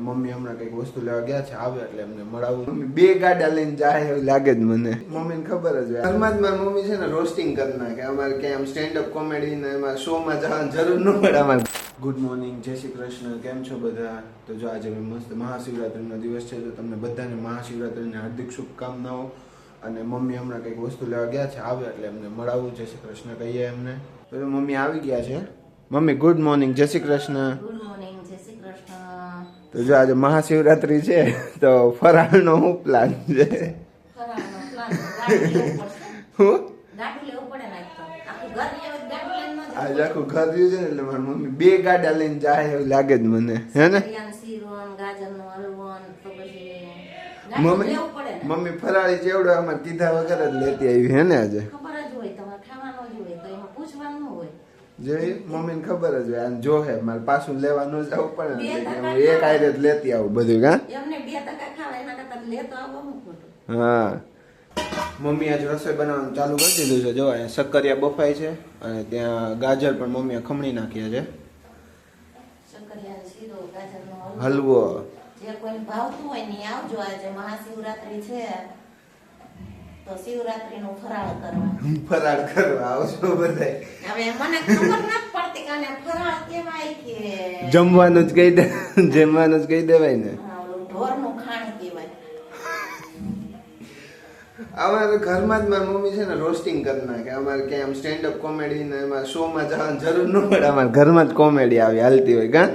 Mummy હમણાં કંઈક વસ્તુ લેવા ગયા છે, આવે એટલે એમને મળાવું. મમ્મી બે ગાડા લઈને જાય એવું લાગે જ મને. મમ્મીને ખબર જ હોય. ઘરમાં જ મારી મમ્મી છે ને રોસ્ટિંગ કરી નાખે. અમારે ક્યાંય આમ સ્ટેન્ડ અપ કોમેડી ને એમાં શોમાં જવાની જરૂર ન પડે અમારે. ગુડ મોર્નિંગ, જય શ્રી કૃષ્ણ. કેમ છો બધા? તો જો આજે મસ્ત મહાશિવરાત્રીનો દિવસ છે, તો તમને બધાને મહાશિવરાત્રીની હાર્દિક શુભકામનાઓ. અને મમ્મી હમણાં કંઈક વસ્તુ લેવા ગયા છે, આવે એટલે એમને મળાવું. જય શ્રી કૃષ્ણ કહીએ એમને. તો મમ્મી આવી ગયા છે. મમ્મી ગુડ મોર્નિંગ, જય શ્રી કૃષ્ણ. ગુડ મોર્નિંગ, જય શ્રી કૃષ્ણ. તો જો આજે મહાશિવરાત્રી છે, તો ફરાળનો શું પ્લાન છે? ફરાળનો પ્લાન ગાડી લેવું પડશે. હું ગાડી લેવું પડે ને તો આખું ઘર લેવું, ગાડી લઈને ન જવાય. આજે આખું ઘર રહ્યું છે ને, એટલે મારી મમ્મી બે ગાડા લઈને જાય એવું લાગે જ મને, હે ને? કરિયાનો શીરો ને ગાજરનો હલવો ને તો પછી ગાડી મમ્મી લેવું પડે ને. મમ્મી ફરાળી ચેવડો અમારે કીધા વગર જ લેતી આવી, હે ને? આજે ખબર જ હોય તમારે ખાવાનો જ હોય, તો એમાં પૂછવાનું ન હોય. જોઈ મમ્મીને ખબર જ હોય, આને જો હે મારે પાછું લેવા ન જવું પડે ને, બે એટલે ટકા હું એક આયરે જ લેતી આવું બધું. હા એમને 2 ટકા ખાવા એના કરતા લેતો આવો હું ખોટું. હા, મમ્મી આજ રસોઈ બનાવવાનું ચાલુ કરી દીધું છે. જો અહીંયા શક્કરિયા બફાય છે, અને ત્યાં ગાજર પણ મમ્મીએ ખમણી નાખ્યા છે. શક્કરિયાનો શીરો, ગાજરનો હલવો. જે કોઈને ભાવતું હોય ને ઈ આવજો. આજે મહાશિવરાત્રી છે, તો શિવરાત્રીનું ફરાળ કરવા. ફરાળ કરવા આવશો બધા. હવે મને ખબર નથી પડતી કે આને ફરાળ કહેવાય કે જમવાનું જ કહી દે, જમવાનું જ કહી દેવાય ને. ઓલું ઢોરનું ખાણ કહેવાય. અમારે ઘરમાં જ મારી મમ્મી છે ને રોસ્ટિંગ કરી નાખે. અમારે ક્યાંય આમ સ્ટેન્ડ અપ કોમેડી ને એમાં શોમાં જવાની જરૂર ન પડે. અમારે ઘરમાં જ કોમેડી આવી હાલતી હોય. કા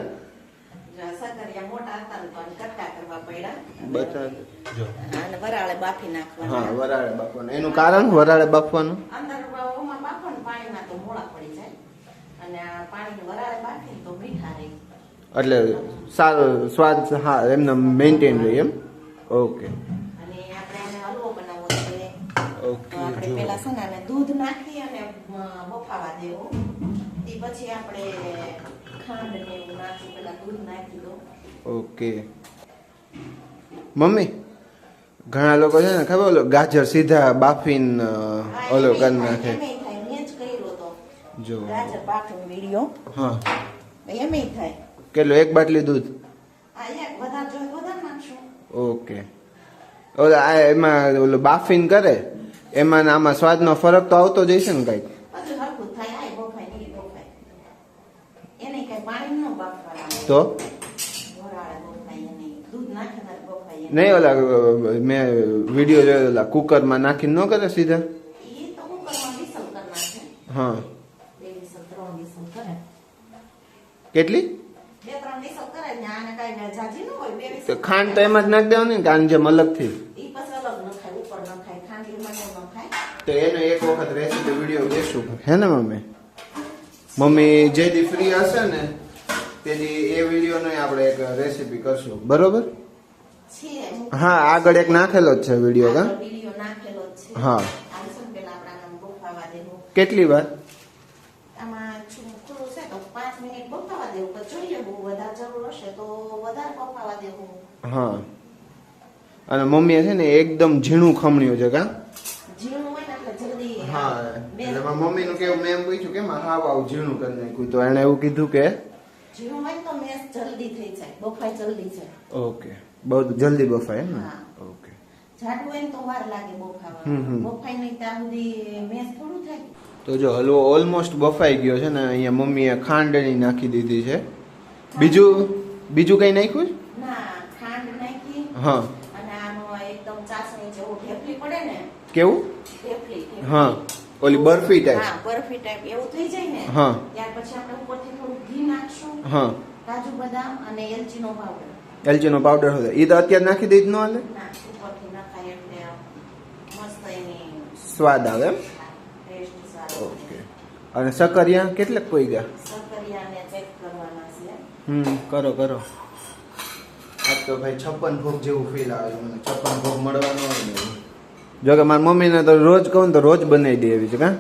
સકરિયા મોટા હતા ને પણ કટકા કરવા પડ્યા. બતા જો. અને વરાળે બાફી નાખવાના. હા, વરાળે બાફવાનું. એનું કારણ વરાળે બાફવાનું? અંદર ઓમાં બાફો ને પાણીમાં તો મોળા પડી જાય, અને આ પાણીને વરાળે બાફીને તો મીઠા રહે. એટલે સારો સ્વાદ, હા, એમને મેન્ટેન રહે એમ. ઓકે અને આપણે આને હલવો બનાવવો છે, ઓકે. તો આપણે પેલા છે ને આને દૂધ નાખી અને બફાવા દેવું. તે પછી આપણે ખાંડ ને એવું નાખી, પેલા દૂધ નાખી દો. ઓકે મમ્મી, ઘણા લોકો છે ને ખબર ઓલો ગાજર સીધા બાફીને ઓલો કરી નાખે. એમેય થાય, મેં જ કર્યો તો જો ગાજર બાફીનો વિડીયો. હા, એમેય થાય. કેટલો? એક બાટલી દૂધ? આ એક વધારે જોઈએ વધારે નાખશું. ઓકે. ઓલા આ એમાં ઓલો બાફીને કરે એમાં ને આમાં સ્વાદનો ફરક તો આવતો જ હશે ને કઈક? બધું હરખું થાય. આ બફાય નહીં બફાય, એને કઈ પાણી ન બાફવાના, તો વરાળે બફાય. એને દૂધ નાખીને બફાય. નહીં, ઓલા મેં વિડીયો જોયો, ઓલા કુકરમાં નાખીને ન કરે સીધા? એ તો કુકરમાં વિસલ કરી નાખે. હા. 2 વિસલ 3 વિસલ કરે. કેટલી? 2-3 વિસલ કરે ને આને કઈ જાજી ન હોય. 2 તો વિસલ ખાંડ તો એમાં જ નાખી દેવાની ને, કારણ જેમ અલગથી. ઈ પછી અલગ ન ખાય, ઉપર ન ખાય, ખાંડી માં ન ખાય. તો એનો એક વખત રેસીપી વિડીયો દેશું, હે ને મમ્મી? મમ્મી જે દી ફ્રી હશે ને તેથી એ વિડીયોનો આપણે એક રેસીપી કરશું, બરોબર? છે હું હા, આગળ એક નાખેલો જ છે વિડીયો. કા? વિડીયો નાખેલો જ છે. હા. આ શું પેલા આપણે આને બફાવા દેવું. કેટલી વાર? આમાં ખુલ્લું છે તો 5 મિનિટ બફાવા દેવું. તો જોઈએ બહુ વધારે જરૂર હશે તો વધારે બફાવા દેવું. હા. અને મમ્મીએ છે ને એકદમ ઝીણું ખમણ્યું છે. કા? ઝીણું હોય ને એટલે જલ્દી. હા, એટલે મમ્મીનું કેવું, મેં એમ પૂછ્યું કે હાવ આવ ઝીણું કરી નાખ્યું, તો એણે એવું કીધું કે ઝીણું હોય તો મેસ જલ્દી થઈ જાય, બફાય જલ્દી જાય. ઓકે, બહુ જલ્દી બફાય એમ ને? હા. ઓકે. જાડું હોય ને તો વાર લાગે બફાવા. બફાય નહીં ત્યાં સુધી મેસ થોડું થાય. તો જો હલવો ઓલમોસ્ટ બફાઈ ગયો છે ને, અહીંયા મમ્મીએ ખાંડની નાખી દીધી છે. બીજું કઈ નાખ્યું છે? ના, ખાંડ નાખી. હા. અને આનો એકદમ ચાસણી જેવું ઢેફલી પડે ને. કેવું? ઢેફલી. હા, ઓલી બરફી ટાઈપ. હા, બરફી ટાઈપ એવું થઈ જાય ને. હા. ત્યાર પછી આપણે ઉપરથી થોડું ઘી નાખશું. હા. કાજુ બદામ અને એલચીનો પાવડર. એલચીનો પાવડર હોય એ તો અત્યારે નાખી દઈ જ ન હાલે? ના, ઉપરથી નખાય એટલે મસ્ત એની સ્વાદ આવે એમ? ટેસ્ટ સારો. ઓકે. અને શક્કરિયા કેટલાક કોઈ ગયા? શક્કરિયાને ચેક કરવાના છે. કરો કરો. આજ તો ભાઈ 56 ભોગ જેવું ફીલ આવે મને. 56 ભોગ મળવાનો હોય ને. જો કે મારી મમ્મીને તો રોજ કહું ને તો રોજ બનાવી દે એવી છે. કા?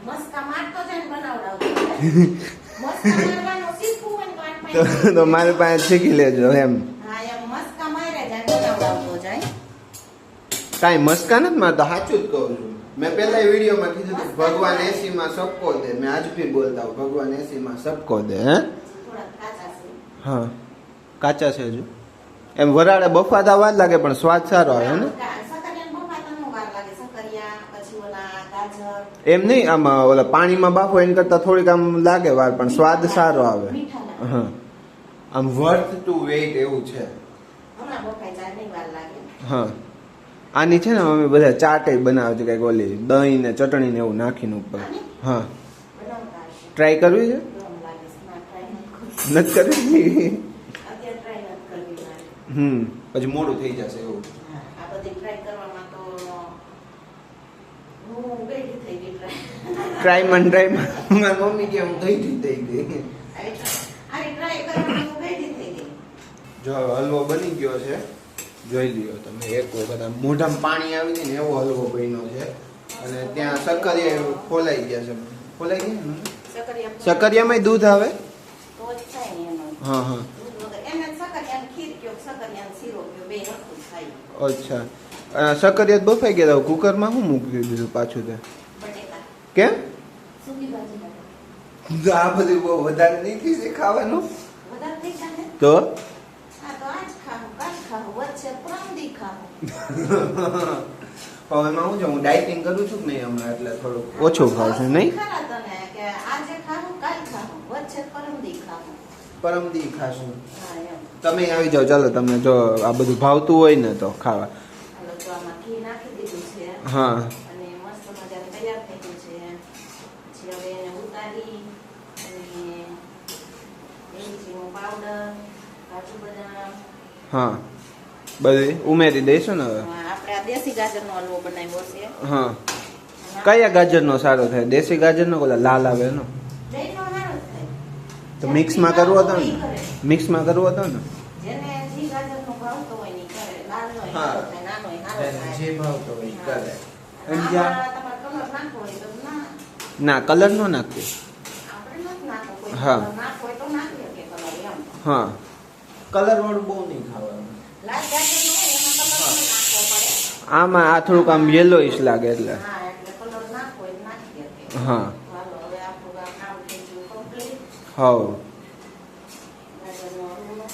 મસ્કા મારતો જાય ને બનાવડાવતો. મસ્કા મારવાનું શીખવું હોય ને તો આને પાસે. તો મારી પાસે શીખી લેજો એમ. હા, એમ મસ્કા મારે જાય બનાવડાવતો જાય. કાંઈ મસ્કા નથી મારતો, સાચું જ કહું છું. મેં પહેલા વિડીયોમાં કીધું હતું ભગવાન એસીમાં સબકો દે. મેં આજ બી બોલતા હું ભગવાન એસીમાં સબકો દે. હે? થોડા કાચા છે. હા. કાચા છે હજુ એમ વરાળે બફાતા વાર લાગે પણ સ્વાદ સારો આવે ને સકરિયાને બફાતા વાર લાગે. સકરિયા પછી ઓલા ગાજર એમ નહીં આમ ઓલા પાણીમાં બાફો એના કરતા થોડીક આમ લાગે વાર પણ સ્વાદ સારો આવે. મીઠા લાગે. હા આમ વર્થ ટુ વેઇટ એવું છે. હમણાં બફાઈ જાય નહીં વાર લાગે. હા આની છે ને મમ્મી બધા ચાટ બનાવે છે કઈક ઓલી દહીં ને ચટણી ને એવું નાખીને ઉપર. હા બનાવતા હશે. ટ્રાય કરવી છે ગરમ લાગે છે. ના, try નથી નથી કરવી. કરવી અત્યારે try નથી કરવી મારે. પછી મોડું થઈ જશે એવું. હા, આ બધી try કરવામાં તો હું ગઈ થઈ ગઈ try. ટ્રાયમાં મારી મમ્મી કે હું ગઈ થઈ ગઈ. આની try કરવામાં હું ગઈ થઈ ગઈ. જો હવે હલવો બની ગયો છે જોઈ લ્યો તમે એક વખત આમ મોઢામાં પાણી આવી જાય ને એવો હલવો બન્યો છે અને ત્યાં સક્કરિયા ખોલાઈ ગયા છે. ખોલાઈ ગયા ને સક્કરિયામાં દૂધ આવે. તો જ થાય ને એમાં. હા હા દૂધ વગર એને સકરિયાને ખીર કયો સકરિયાને શીરો કયો બે નખું થાય. અચ્છા સક્કરિયા બફાઈ ગયા હતા કુકરમાં શું મૂકી દીધું પાછું તે બટેકા કેમ સૂકી ભાજી માટે. આ બધું બહુ વધારે નહીં થઈ છે ખાવાનું વધારે થઈ જાય ને તો આ તો આજ ખાવું કાલ ખાવું વચ્ચે પ્રમદી ખાવું. હવે એમાં શું છે હું ડાયટિંગ કરું છું કે નહીં હમણાં એટલે થોડુંક ઓછું ખાવ છું નહીં ખરા તને કે આજે ખાવું કાલ ખાવું વચ્ચે પ્રમદી ખાવું. પરમદી ખાશું. હા એમ. તમે આવી જાઓ ચાલો તમને જો આ બધું ભાવતું હોય ને તો ખાવા. હાલો તો આમાં ઘી નાખી દીધું છે હા અને મસ્ત મજાનું તૈયાર થઈ ગયું છે. પછી હવે એને ઉતારી અને એલચીનો પાવડર કાજુ બદામ હા બધી ઉમેરી દઈશું ને હવે. આપણે આ દેશી ગાજરનો હલવો બનાવ્યો છે. હા કયા ગાજરનો સારો થાય દેશી ગાજરનો ઓલા લાલ આવે એનો બેયનો સારો જ થાય. તો મિક્સમાં કરવો હતો ને મિક્સમાં કરવો હતો ને જેને જી ગાજરનો ભાવતો હોય ને ઈ કરે. લાલનો ય હા. સારો થાય, નાનો ય સારો થાય. જે ભાવતો હોય હા. કરે. આમાં તમારે કલર નાખવો હોય તો ના. ના કલર નો નાખીએ. આપણે નથી નાખવો. કોઈ હા. કલર નાખવો હોય તો નાખીએ કે કલર એમ. હા કલર વાળું બહુ નહીં ખાવાનું. લાલ ગાજરનો હોય એમાં કલર ન નાખવો પડે. આમાં આ થોડુંક આમ યેલોઈશ લાગે એટલે હા, એટલે કલર નાખવો હોય તો નાખીએ કે. હા હાલો હવે આપણું આ કામ થઈ ગયું complete. હાવ ગાજરનો હલવો.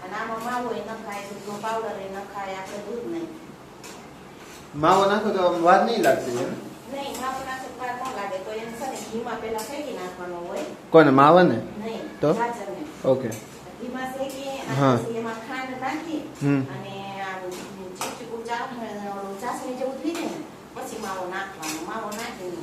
અને આમાં માવો ય નખાય, દૂધનો પાવડર ય નખાય, આપણે દૂધ નહીં. માવો નાખો તો આમ વાર નહીં લાગતી હોય ને? નહીં, માવો નાખે તો વાર ન લાગે. તો એને છે ને ઘીમાં પહેલા ફેંકી નાખવાનો હોય. કોને માવા ને નહીં, તો? ગાજરને. ઓકે ઘીમાં શેકી હા. અને પછી એમાં ખાંડ નાખી હમ. અને આ ચીપચીપું ચાસણી જેવું થઈ જાય ને પછી માવો નાખવાનો. માવો નાખીને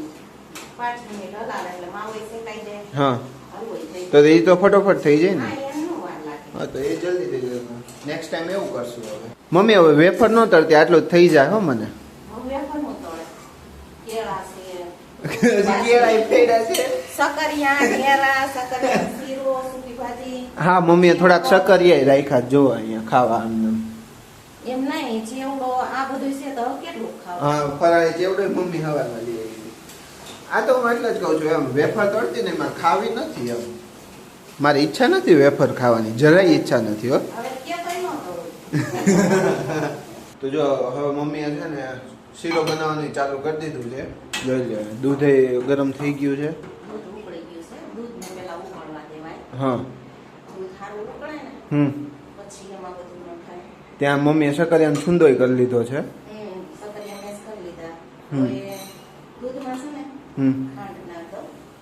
5 મિનિટ હલાવે એટલે માવો ય શેકાઈ જાય. હા હલવો ય થઈ તો એ તો ફટોફટ થઈ જાય ને. જાય. હા, એને નો વાર લાગે. હા તો એ જલ્દી થઈ જાય. નેક્સ્ટ ટાઈમ એવું કરશું હવે. મમ્મી હવે વેફર ન તળતી આટલું જ થઈ જાય હો મને. હવે વેફર નો તળે. કેળા છે, કેળાય ફેડા છે. સકરિયા, ઘેરા, સકરિયા શીરો, સૂકી ભાજી. હા મમ્મીએ થોડાક સક્કરિયા રાખ્યા જો અહીંયા ખાવા આમ. એમ નહીં, જેવડો આ બધું છે તો હવે કેટલું ખાવું? હા ફરાળી જેવડો મમ્મી હવામાં લઈ આવી. આ તો હું એટલે જ કહું છું એમ વેફર તળતી ને એમાં ખાવી નથી એમ. મારી ઈચ્છા નથી વેફર ખાવાની જરાય ઈચ્છા નથી હો. હવે કે કઈ ન કરું. તો જો હવે મમ્મીએ છે ને શીરો બનાવવાનું ચાલુ કરી દીધું છે. જોઈ લો દૂધ ગરમ થઈ ગયું છે. દૂધ ઉકળી ગયું છે. દૂધને પહેલા ઉકળવા દેવાય. હા દૂધ સારું ઉકળે ને પછી એમાં બધું નખાય. ત્યાં મમ્મીએ સક્કરિયાનો છુંદોય કરી લીધો છે. સકરિયા મેશ કરી લીધા. હમ. હવે દૂધમાં છે ને હમ ખાંડ નાખો.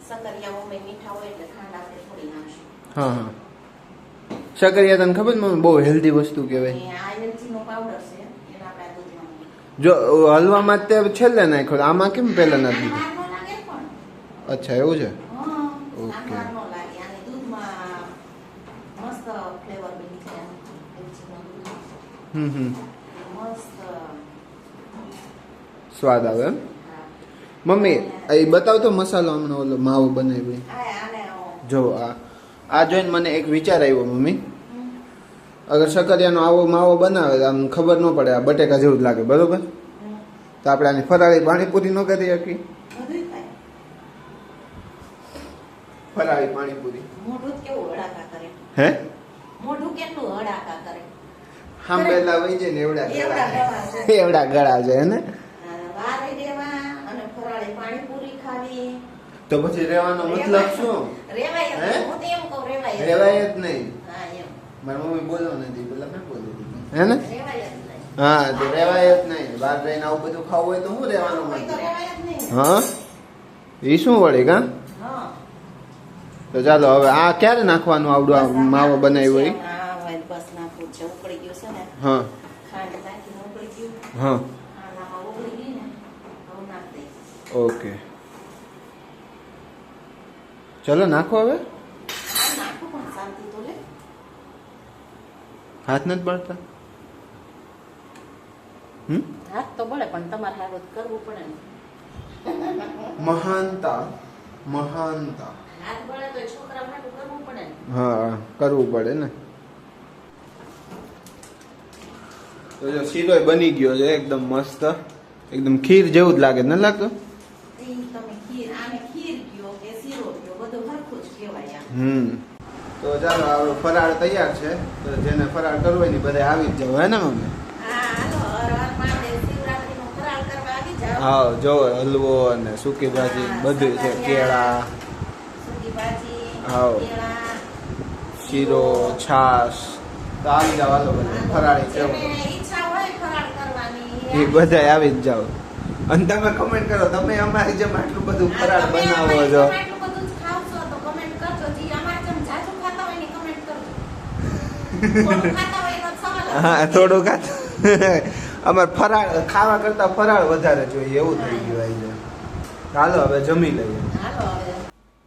સકરિયા ઓમે મીઠા હોય એટલે ખાંડ આપણે થોડી નાખશું. હા હા સક્કરિયા તને ખબર છે મમ્મી બહુ હેલ્ધી વસ્તુ કહેવાય. અને આ એલચીનો પાવડર છે એને આપણે આ દૂધમાં મૂકીએ. જો હલવામાં તે છેલ્લે નાખ્યો આમાં કેમ પહેલા આને નથી? વાર ન લાગે પણ. અચ્છા એવું છે. હા, ઓકે. આને વાર ન લાગે. આને દૂધમાં મસ્ત ફ્લેવર બની જાય. એલચીનો દૂધ. હમ મસ્ત. સ્વાદ આવે એમ. હા. મમ્મી એ બતાવતો મસાલો હમણાં ઓલો માવો બનાવ્યો આને જો આ જોઈને મને એક વિચાર આવ્યો મમ્મી. અગર સક્કરિયાનો આવો માવો બનાવે તો આમ ખબર ન પડે આ બટેકા જેવું જ લાગે બરોબર તો આપણે આની ફરાળી પાણીપુરી ન કરી શકીએ? બધું થાય. ફરાળી પાણીપુરી મોઢું કેવું હડાકા કરે. હે મોઢું કેટલું હડાકા કરે. હાંભેલા વઈ જાય ને એવડા એવડા ગળા ગળા છે. એવડા ગળા છે હે ને વારે દેવા અને ફરાળી પાણીપુરી ખાવી. તો પછી રહેવાનો મતલબ શું? રેવાય જ હે? નહીં. હું તો એમ કહું રેવાય જ નહીં. રહેવાય જ નહીં. હા એમ. મારી મમ્મી બોલો નથી પેલા મેં બોલી દીધું હે ને રેવાય જ નહીં. હા તો રેવાય જ નહીં બહાર રહીને આવું બધું ખાવું હોય તો શું રહેવાનું હોય તો મને રેવાય જ નહીં. હા એ શું વળી કા હા. તો ચાલો હવે આ ક્યારે નાખવાનું આવડું આ માવો બનાવ્યો હોય હા હવે બસ નાખવું છે ઉકળી ગયું છે ને હા ખાંડ નાખીને ઉકળી ગયું હા આનામાં ઉકળી ગઈ ને હવે નાખી દઈશ. ઓકે ચલો નાખો હવે આ નાખું પણ શાંતિ તો લે. હાથ નથી બળતા હાથ તો બળે પણ તમારે હારું કરવું પડે ને. મહાનતા મહાનતા હાથ બળે તો છોકરા હાટું કરવું પડે ને. હા કરવું પડે ને તો જો શીરો બની ગયો છે એકદમ મસ્ત એકદમ ખીર જેવું જ લાગે ન લાગતું ઈ તમે ખીર આને ખીર કયો કે શીરો કયો બધું સરખું જ કહેવાય આમ. તો ચાલો આપણો ફરાળ તૈયાર છે તો જેને ફરાળ કરવો હોય ને બધા આવી જ જાવ હે ને મમ્મી હા હાલો હર હર મહાદેવ શિવરાત્રીનો ફરાળ કરવા આવી જાઓ. હા જો હલવો અને સૂકી ભાજી બધું છે કેળા સૂકી ભાજી હાવ. કેળા શીરો છાશ તો આવી જાવ હાલો બધા ફરાળી જેને કેવું ઈચ્છા હોય ફરાળ કરવાની એ બધા આવી જ જાવ અને તમે કમેન્ટ કરો તમે અમારી જેમ આટલું બધું ફરાળ બનાવો છો આટલું બધું જ ખાવ છો તો કમેન્ટ કરજો. જી અમારે જેમ જાજુ ખાતા હોય ને કમેન્ટ કરજો. થોડું ખાતા હોય તો સવાલ જ હા નથી. થોડું અમારે ફરાળ ખાવા કરતા ફરાળ વધારે જોઈએ એવું થઈ ગયું છે હાલો હવે જમી લઈએ હાલો હવે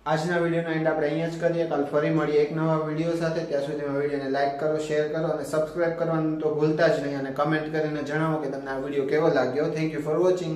આજના વિડીયોનો એન્ડ આપણે અહીંયા જ કરીએ કાલ ફરી મળીએ એક નવા વિડીયો સાથે ત્યાં સુધીમાં વિડીયોને લાઈક કરો શેર કરો અને સબસ્ક્રાઇબ કરવાનું તો ભૂલતા જ નહીં અને કમેન્ટ કરીને જણાવો કે તમને આ વિડીયો કેવો લાગ્યો થેન્ક યુ ફોર વોચિંગ